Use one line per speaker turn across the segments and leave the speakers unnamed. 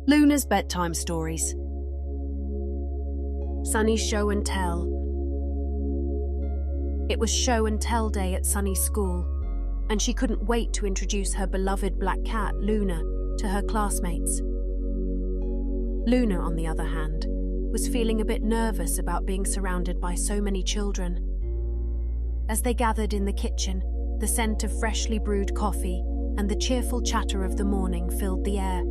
Luna's Bedtime Stories. Sunny's Show and Tell. It was show and tell day at Sunny's school, and she couldn't wait to introduce her beloved black cat, Luna, to her classmates. Luna, on the other hand, was feeling a bit nervous about being surrounded by so many children. As they gathered in the kitchen, the scent of freshly brewed coffee and the cheerful chatter of the morning filled the air.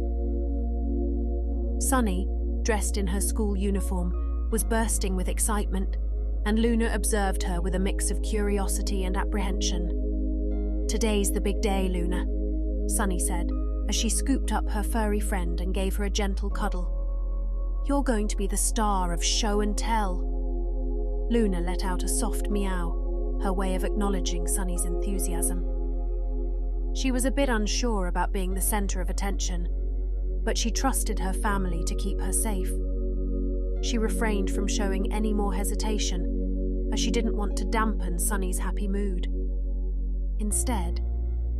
Sunny, dressed in her school uniform, was bursting with excitement, and Luna observed her with a mix of curiosity and apprehension. "Today's the big day, Luna," Sunny said, as she scooped up her furry friend and gave her a gentle cuddle. "You're going to be the star of Show and Tell." Luna let out a soft meow, her way of acknowledging Sunny's enthusiasm. She was a bit unsure about being the center of attention, but she trusted her family to keep her safe. She refrained from showing any more hesitation, as she didn't want to dampen Sunny's happy mood. Instead,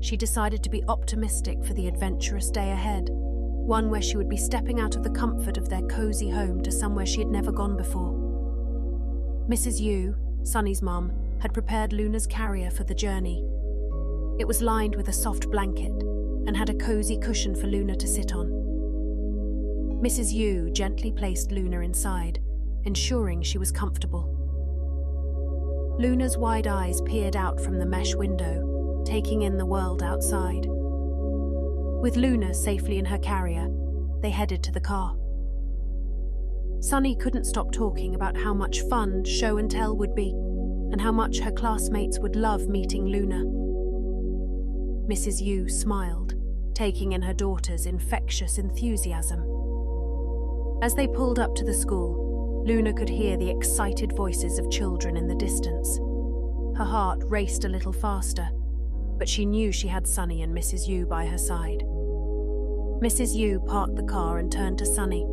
she decided to be optimistic for the adventurous day ahead, one where she would be stepping out of the comfort of their cozy home to somewhere she had never gone before. Mrs. Yu, Sunny's mum, had prepared Luna's carrier for the journey. It was lined with a soft blanket and had a cozy cushion for Luna to sit on. Mrs. Yu gently placed Luna inside, ensuring she was comfortable. Luna's wide eyes peered out from the mesh window, taking in the world outside. With Luna safely in her carrier, they headed to the car. Sunny couldn't stop talking about how much fun Show and Tell would be, and how much her classmates would love meeting Luna. Mrs. Yu smiled, taking in her daughter's infectious enthusiasm. As they pulled up to the school, Luna could hear the excited voices of children in the distance. Her heart raced a little faster, but she knew she had Sunny and Mrs. Yu by her side. Mrs. Yu parked the car and turned to Sunny.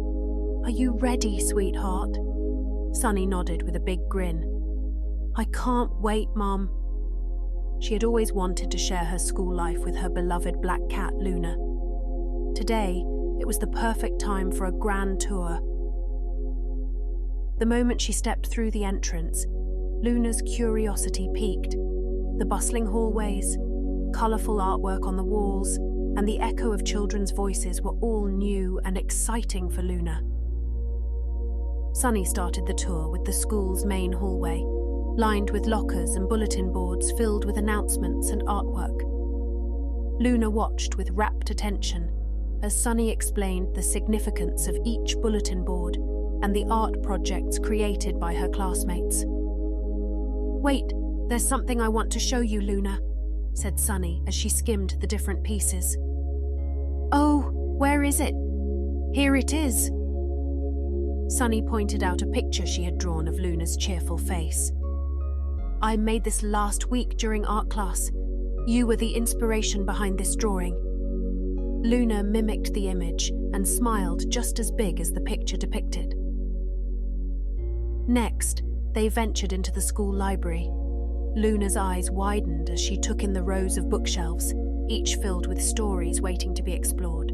"Are you ready, sweetheart?" Sunny nodded with a big grin. "I can't wait, Mum." She had always wanted to share her school life with her beloved black cat, Luna. Today, it was the perfect time for a grand tour. The moment she stepped through the entrance, Luna's curiosity piqued. The bustling hallways, colourful artwork on the walls, and the echo of children's voices were all new and exciting for Luna. Sunny started the tour with the school's main hallway, lined with lockers and bulletin boards filled with announcements and artwork. Luna watched with rapt attention as Sunny explained the significance of each bulletin board and the art projects created by her classmates. "Wait, there's something I want to show you, Luna," said Sunny as she skimmed the different pieces. "Oh, where is it?" "Here it is." Sunny pointed out a picture she had drawn of Luna's cheerful face. "I made this last week during art class. You were the inspiration behind this drawing." Luna mimicked the image and smiled just as big as the picture depicted. Next, they ventured into the school library. Luna's eyes widened as she took in the rows of bookshelves, each filled with stories waiting to be explored.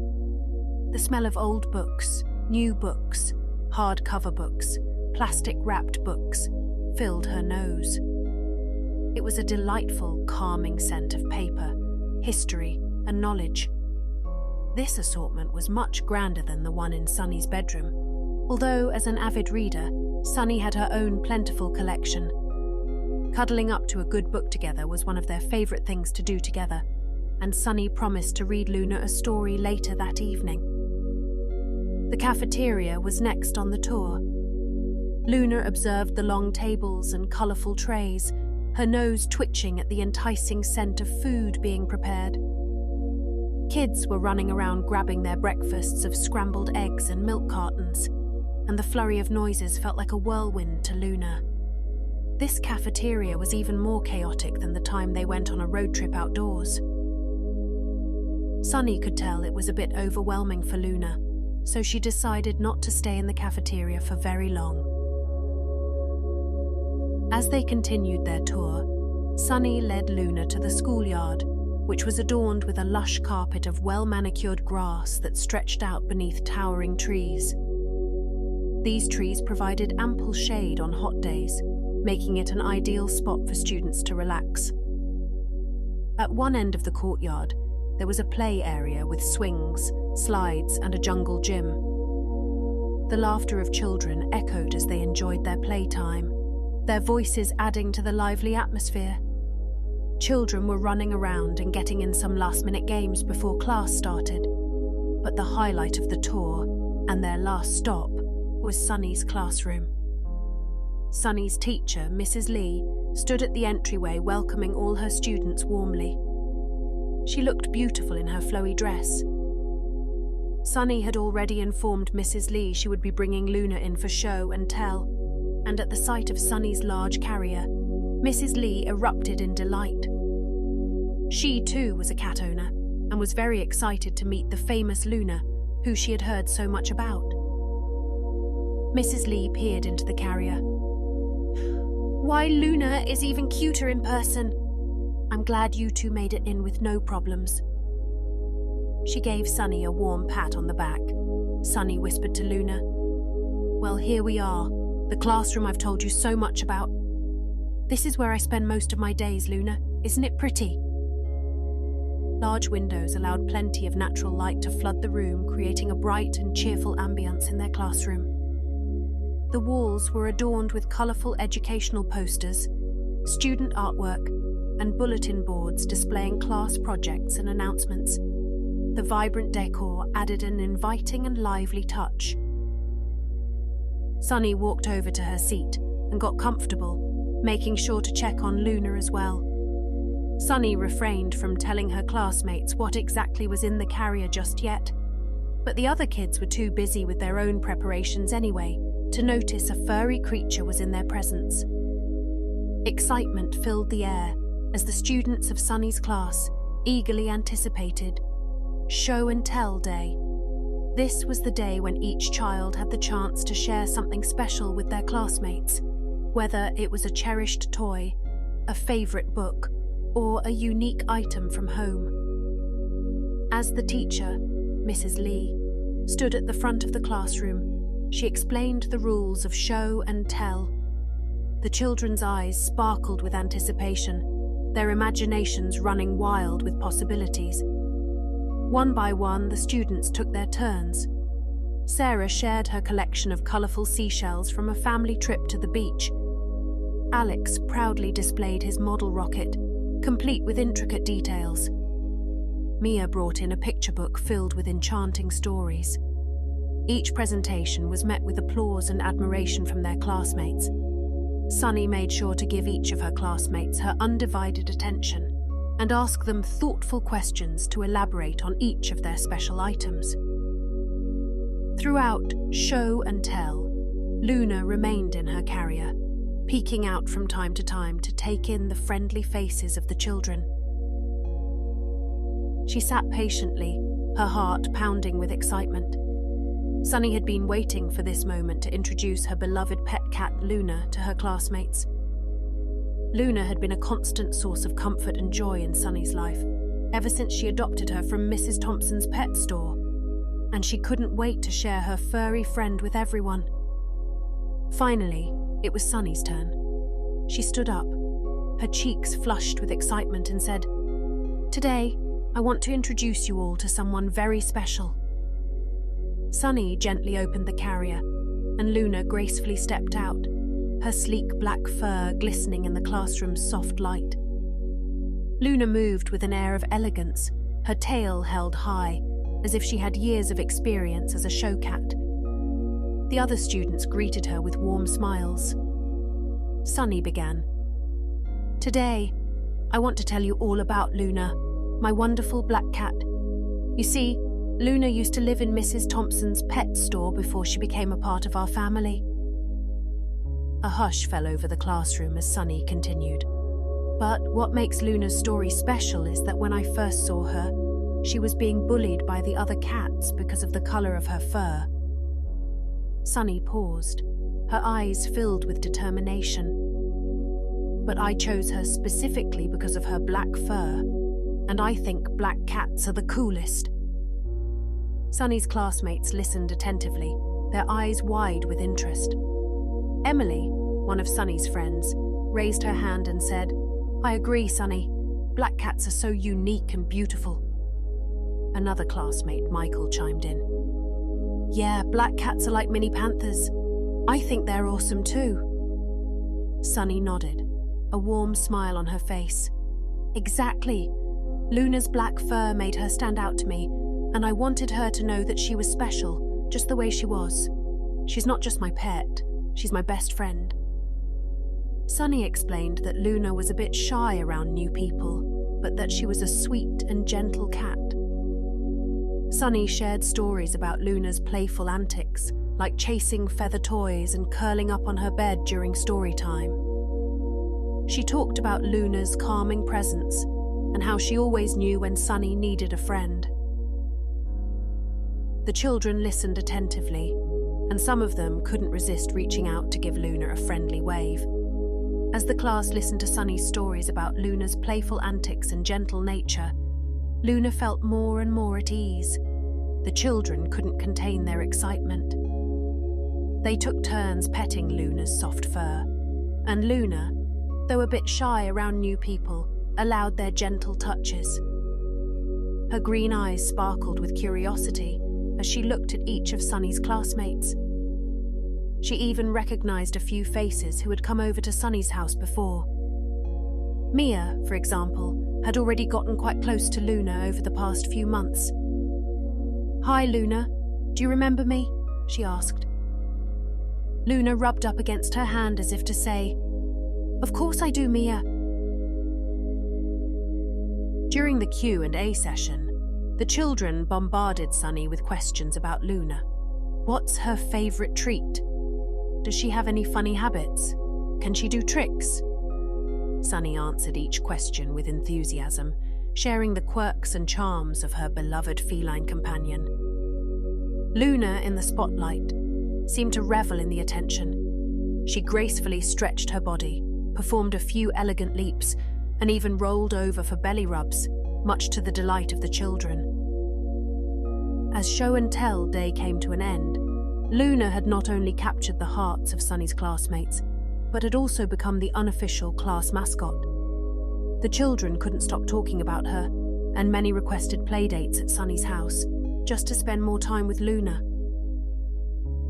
The smell of old books, new books, hardcover books, plastic-wrapped books filled her nose. It was a delightful, calming scent of paper, history, and knowledge. This assortment was much grander than the one in Sunny's bedroom, although, as an avid reader, Sunny had her own plentiful collection. Cuddling up to a good book together was one of their favourite things to do together, and Sunny promised to read Luna a story later that evening. The cafeteria was next on the tour. Luna observed the long tables and colourful trays, her nose twitching at the enticing scent of food being prepared. Kids were running around grabbing their breakfasts of scrambled eggs and milk cartons, and the flurry of noises felt like a whirlwind to Luna. This cafeteria was even more chaotic than the time they went on a road trip outdoors. Sunny could tell it was a bit overwhelming for Luna, so she decided not to stay in the cafeteria for very long. As they continued their tour, Sunny led Luna to the schoolyard, which was adorned with a lush carpet of well-manicured grass that stretched out beneath towering trees. These trees provided ample shade on hot days, making it an ideal spot for students to relax. At one end of the courtyard, there was a play area with swings, slides, and a jungle gym. The laughter of children echoed as they enjoyed their playtime, their voices adding to the lively atmosphere. Children were running around and getting in some last-minute games before class started, but the highlight of the tour, and their last stop, was Sunny's classroom. Sunny's teacher, Mrs. Lee, stood at the entryway welcoming all her students warmly. She looked beautiful in her flowy dress. Sunny had already informed Mrs. Lee she would be bringing Luna in for show and tell, and at the sight of Sunny's large carrier, Mrs. Lee erupted in delight. She too was a cat owner and was very excited to meet the famous Luna, who she had heard so much about. Mrs. Lee peered into the carrier. "Why, Luna is even cuter in person. I'm glad you two made it in with no problems." She gave Sunny a warm pat on the back. Sunny whispered to Luna, "Well, here we are, the classroom I've told you so much about. This is where I spend most of my days, Luna. Isn't it pretty?" Large windows allowed plenty of natural light to flood the room, creating a bright and cheerful ambience in their classroom. The walls were adorned with colourful educational posters, student artwork, and bulletin boards displaying class projects and announcements. The vibrant decor added an inviting and lively touch. Sunny walked over to her seat and got comfortable, making sure to check on Luna as well. Sunny refrained from telling her classmates what exactly was in the carrier just yet, but the other kids were too busy with their own preparations anyway to notice a furry creature was in their presence. Excitement filled the air as the students of Sunny's class eagerly anticipated Show and Tell Day. This was the day when each child had the chance to share something special with their classmates, whether it was a cherished toy, a favourite book, or a unique item from home. As the teacher, Mrs. Lee, stood at the front of the classroom, she explained the rules of show and tell. The children's eyes sparkled with anticipation, their imaginations running wild with possibilities. One by one, the students took their turns. Sarah shared her collection of colourful seashells from a family trip to the beach. Alex proudly displayed his model rocket, complete with intricate details. Mia brought in a picture book filled with enchanting stories. Each presentation was met with applause and admiration from their classmates. Sunny made sure to give each of her classmates her undivided attention and ask them thoughtful questions to elaborate on each of their special items. Throughout Show and Tell, Luna remained in her carrier, peeking out from time to time to take in the friendly faces of the children. She sat patiently, her heart pounding with excitement. Sunny had been waiting for this moment to introduce her beloved pet cat Luna to her classmates. Luna had been a constant source of comfort and joy in Sunny's life, ever since she adopted her from Mrs. Thompson's pet store, and she couldn't wait to share her furry friend with everyone. Finally, it was Sunny's turn. She stood up, her cheeks flushed with excitement, and said, "Today, I want to introduce you all to someone very special." Sunny gently opened the carrier, and Luna gracefully stepped out, her sleek black fur glistening in the classroom's soft light. Luna moved with an air of elegance, her tail held high, as if she had years of experience as a show cat. The other students greeted her with warm smiles. Sunny began. "Today, I want to tell you all about Luna, my wonderful black cat. You see, Luna used to live in Mrs. Thompson's pet store before she became a part of our family." A hush fell over the classroom as Sunny continued. "But what makes Luna's story special is that when I first saw her, she was being bullied by the other cats because of the colour of her fur." Sunny paused, her eyes filled with determination. "But I chose her specifically because of her black fur. and I think black cats are the coolest." Sunny's classmates listened attentively, their eyes wide with interest. Emily, one of Sunny's friends, raised her hand and said, "I agree, Sunny. Black cats are so unique and beautiful." Another classmate, Michael, chimed in. "Yeah, black cats are like mini panthers. I think they're awesome too." Sunny nodded, a warm smile on her face. "Exactly. Luna's black fur made her stand out to me, and I wanted her to know that she was special, just the way she was. She's not just my pet, she's my best friend." Sunny explained that Luna was a bit shy around new people, but that she was a sweet and gentle cat. Sunny shared stories about Luna's playful antics, like chasing feather toys and curling up on her bed during story time. She talked about Luna's calming presence and how she always knew when Sunny needed a friend. The children listened attentively, and some of them couldn't resist reaching out to give Luna a friendly wave. As the class listened to Sunny's stories about Luna's playful antics and gentle nature, Luna felt more and more at ease. The children couldn't contain their excitement. They took turns petting Luna's soft fur, and Luna, though a bit shy around new people, allowed their gentle touches. Her green eyes sparkled with curiosity as she looked at each of Sunny's classmates. She even recognized a few faces who had come over to Sunny's house before. Mia, for example, had already gotten quite close to Luna over the past few months. "Hi, Luna. Do you remember me?" she asked. Luna rubbed up against her hand as if to say, "Of course I do, Mia." During the Q&A session, the children bombarded Sunny with questions about Luna. What's her favorite treat? Does she have any funny habits? Can she do tricks? Sunny answered each question with enthusiasm, sharing the quirks and charms of her beloved feline companion. Luna, in the spotlight, seemed to revel in the attention. She gracefully stretched her body, performed a few elegant leaps, and even rolled over for belly rubs, much to the delight of the children. As show and tell day came to an end, Luna had not only captured the hearts of Sunny's classmates, but had also become the unofficial class mascot. The children couldn't stop talking about her, and many requested playdates at Sunny's house, just to spend more time with Luna.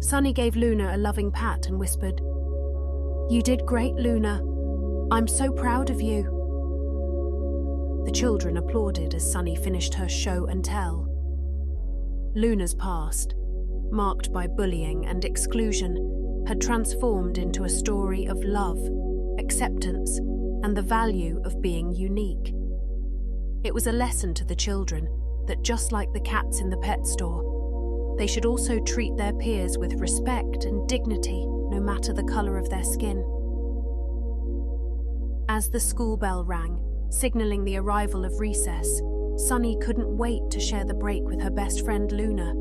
Sunny gave Luna a loving pat and whispered, "You did great, Luna. I'm so proud of you." The children applauded as Sunny finished her show and tell. Luna's past, marked by bullying and exclusion, had transformed into a story of love, acceptance, and the value of being unique. It was a lesson to the children that just like the cats in the pet store, they should also treat their peers with respect and dignity, no matter the colour of their skin. As the school bell rang, signalling the arrival of recess, Sunny couldn't wait to share the break with her best friend Luna.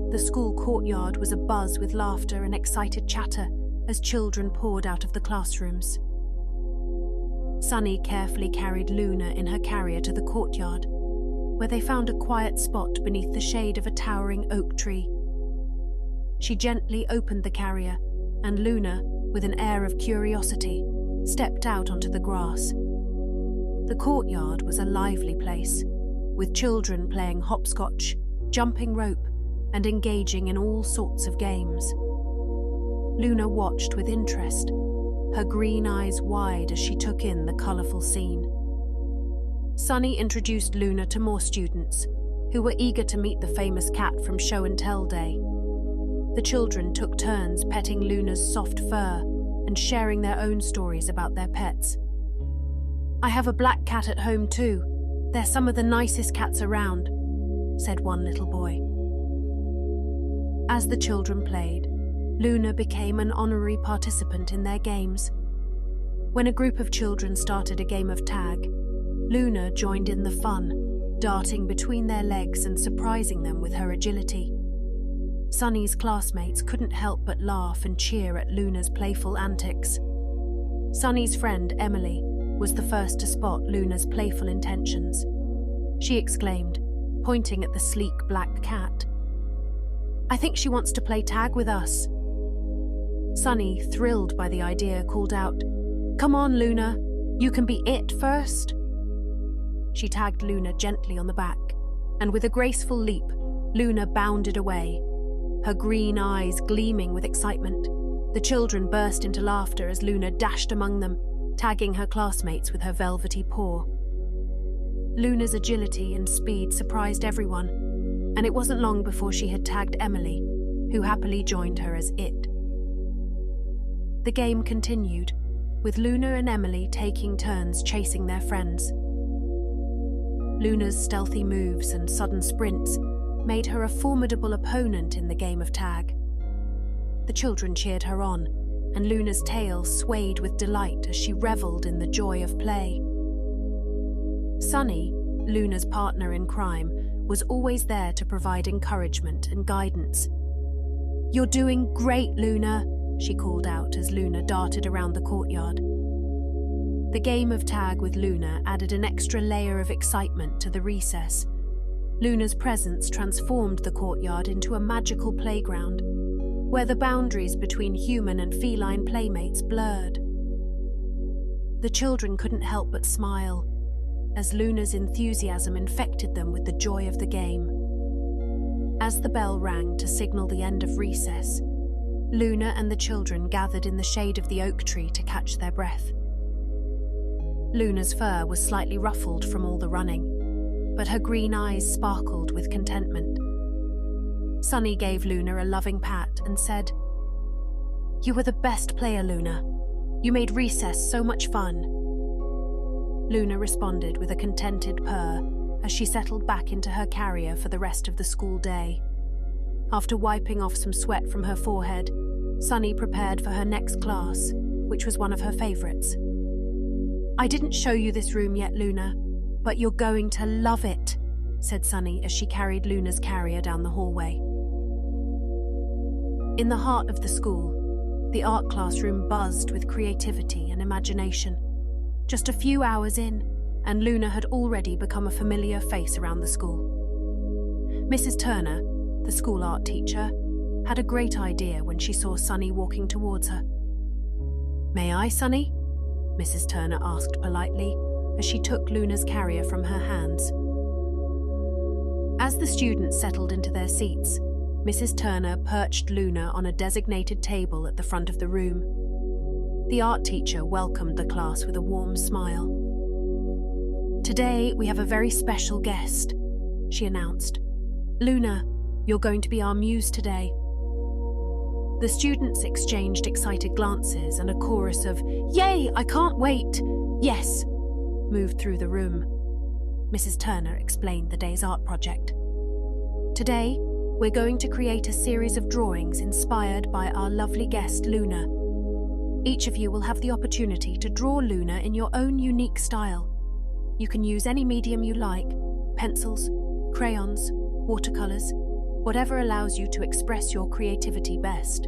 The school courtyard was abuzz with laughter and excited chatter as children poured out of the classrooms. Sunny carefully carried Luna in her carrier to the courtyard, where they found a quiet spot beneath the shade of a towering oak tree. She gently opened the carrier, and Luna, with an air of curiosity, stepped out onto the grass. The courtyard was a lively place, with children playing hopscotch, jumping rope, and engaging in all sorts of games. Luna watched with interest, her green eyes wide as she took in the colourful scene. Sunny introduced Luna to more students, who were eager to meet the famous cat from Show and Tell Day. The children took turns petting Luna's soft fur and sharing their own stories about their pets. "I have a black cat at home too. They're some of the nicest cats around," said one little boy. As the children played, Luna became an honorary participant in their games. When a group of children started a game of tag, Luna joined in the fun, darting between their legs and surprising them with her agility. Sunny's classmates couldn't help but laugh and cheer at Luna's playful antics. Sunny's friend, Emily, was the first to spot Luna's playful intentions. she exclaimed, pointing at the sleek black cat. "I think she wants to play tag with us." Sunny, thrilled by the idea, called out, "Come on, Luna, you can be it first." She tagged Luna gently on the back, and with a graceful leap, Luna bounded away, her green eyes gleaming with excitement. The children burst into laughter as Luna dashed among them, tagging her classmates with her velvety paw. Luna's agility and speed surprised everyone, and it wasn't long before she had tagged Emily, who happily joined her as it. The game continued, with Luna and Emily taking turns chasing their friends. Luna's stealthy moves and sudden sprints made her a formidable opponent in the game of tag. The children cheered her on, and Luna's tail swayed with delight as she revelled in the joy of play. Sunny, Luna's partner in crime, was always there to provide encouragement and guidance. "You're doing great, Luna," she called out as Luna darted around the courtyard. The game of tag with Luna added an extra layer of excitement to the recess. Luna's presence transformed the courtyard into a magical playground, where the boundaries between human and feline playmates blurred. The children couldn't help but smile, as Luna's enthusiasm infected them with the joy of the game. As the bell rang to signal the end of recess, Luna and the children gathered in the shade of the oak tree to catch their breath. Luna's fur was slightly ruffled from all the running, but her green eyes sparkled with contentment. Sunny gave Luna a loving pat and said, "You were the best player, Luna. You made recess so much fun." Luna responded with a contented purr as she settled back into her carrier for the rest of the school day. After wiping off some sweat from her forehead, Sunny prepared for her next class, which was one of her favourites. "I didn't show you this room yet, Luna, but you're going to love it," said Sunny as she carried Luna's carrier down the hallway. In the heart of the school, the art classroom buzzed with creativity and imagination. Just a few hours in, and Luna had already become a familiar face around the school. Mrs. Turner, the school art teacher, had a great idea when she saw Sunny walking towards her. "May I, Sunny?" Mrs. Turner asked politely as she took Luna's carrier from her hands. As the students settled into their seats, Mrs. Turner perched Luna on a designated table at the front of the room. The art teacher welcomed the class with a warm smile. "Today we have a very special guest," she announced. "Luna, you're going to be our muse today." The students exchanged excited glances, and a chorus of "Yay, I can't wait! Yes!" moved through the room. Mrs. Turner explained the day's art project. "Today, we're going to create a series of drawings inspired by our lovely guest, Luna. Each of you will have the opportunity to draw Luna in your own unique style. You can use any medium you like: pencils, crayons, watercolors, whatever allows you to express your creativity best."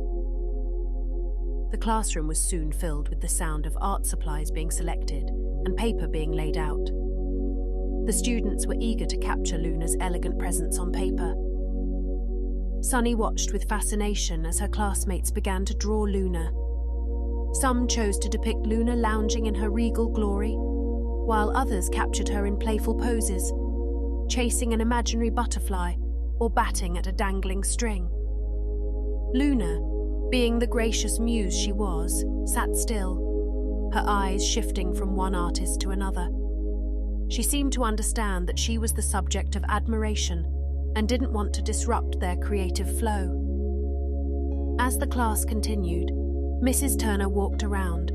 The classroom was soon filled with the sound of art supplies being selected and paper being laid out. The students were eager to capture Luna's elegant presence on paper. Sunny watched with fascination as her classmates began to draw Luna. Some chose to depict Luna lounging in her regal glory, while others captured her in playful poses, chasing an imaginary butterfly or batting at a dangling string. Luna, being the gracious muse she was, sat still, her eyes shifting from one artist to another. She seemed to understand that she was the subject of admiration and didn't want to disrupt their creative flow. As the class continued, Mrs. Turner walked around,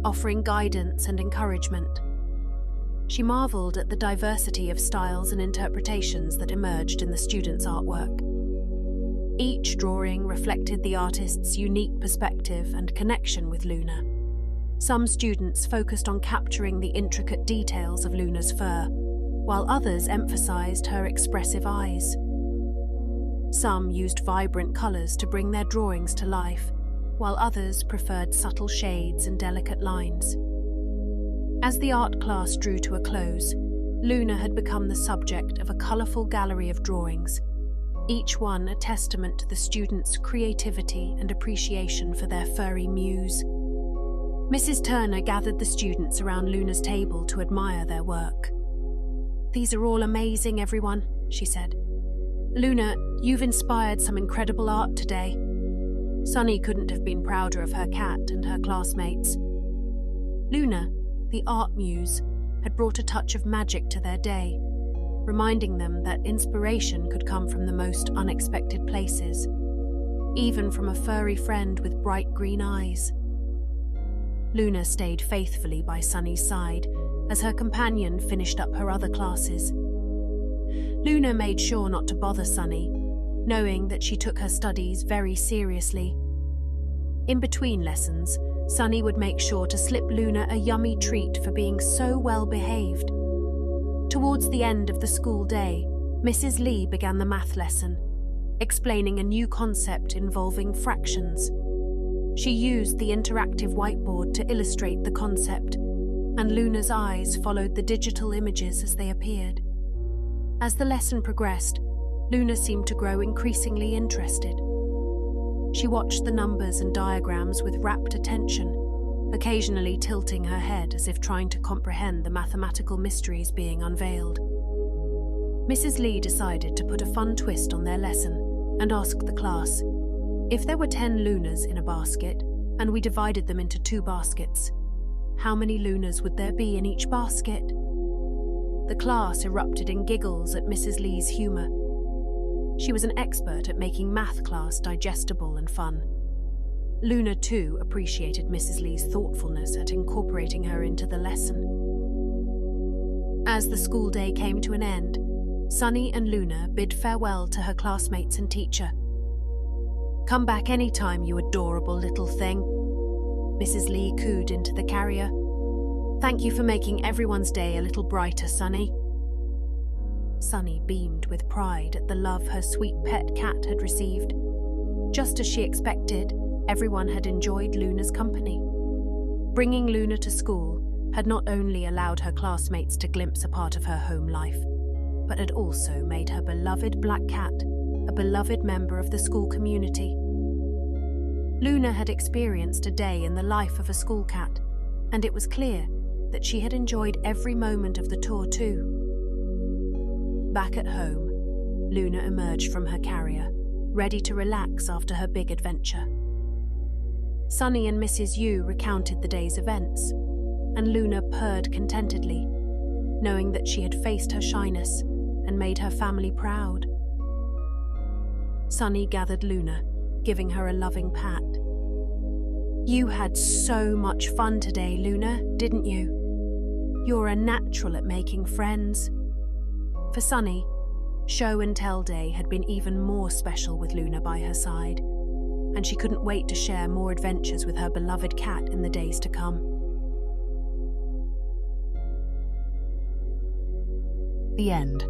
offering guidance and encouragement. She marveled at the diversity of styles and interpretations that emerged in the students' artwork. Each drawing reflected the artist's unique perspective and connection with Luna. Some students focused on capturing the intricate details of Luna's fur, while others emphasized her expressive eyes. Some used vibrant colors to bring their drawings to life, while others preferred subtle shades and delicate lines. As the art class drew to a close, Luna had become the subject of a colourful gallery of drawings, each one a testament to the students' creativity and appreciation for their furry muse. Mrs. Turner gathered the students around Luna's table to admire their work. "These are all amazing, everyone," she said. "Luna, you've inspired some incredible art today." Sunny couldn't have been prouder of her cat and her classmates. Luna, the art muse, had brought a touch of magic to their day, reminding them that inspiration could come from the most unexpected places, even from a furry friend with bright green eyes. Luna stayed faithfully by Sunny's side as her companion finished up her other classes. Luna made sure not to bother Sunny, knowing that she took her studies very seriously. In between lessons, Sunny would make sure to slip Luna a yummy treat for being so well behaved. Towards the end of the school day, Mrs. Lee began the math lesson, explaining a new concept involving fractions. She used the interactive whiteboard to illustrate the concept, and Luna's eyes followed the digital images as they appeared. As the lesson progressed, Luna seemed to grow increasingly interested. She watched the numbers and diagrams with rapt attention, occasionally tilting her head as if trying to comprehend the mathematical mysteries being unveiled. Mrs. Lee decided to put a fun twist on their lesson and asked the class, if there were 10 Lunas in a basket and we divided them into 2 baskets, how many Lunas would there be in each basket? The class erupted in giggles at Mrs. Lee's humour. She was an expert at making math class digestible and fun. Luna, too, appreciated Mrs. Lee's thoughtfulness at incorporating her into the lesson. As the school day came to an end, Sunny and Luna bid farewell to her classmates and teacher. "Come back any time, you adorable little thing," Mrs. Lee cooed into the carrier. "Thank you for making everyone's day a little brighter, Sunny." Sunny beamed with pride at the love her sweet pet cat had received. Just as she expected, everyone had enjoyed Luna's company. Bringing Luna to school had not only allowed her classmates to glimpse a part of her home life, but had also made her beloved black cat a beloved member of the school community. Luna had experienced a day in the life of a school cat, and it was clear that she had enjoyed every moment of the tour too. Back at home, Luna emerged from her carrier, ready to relax after her big adventure. Sunny and Mrs. Yu recounted the day's events, and Luna purred contentedly, knowing that she had faced her shyness and made her family proud. Sunny gathered Luna, giving her a loving pat. "You had so much fun today, Luna, didn't you? You're a natural at making friends." For Sunny, show and tell day had been even more special with Luna by her side, and she couldn't wait to share more adventures with her beloved cat in the days to come. The end.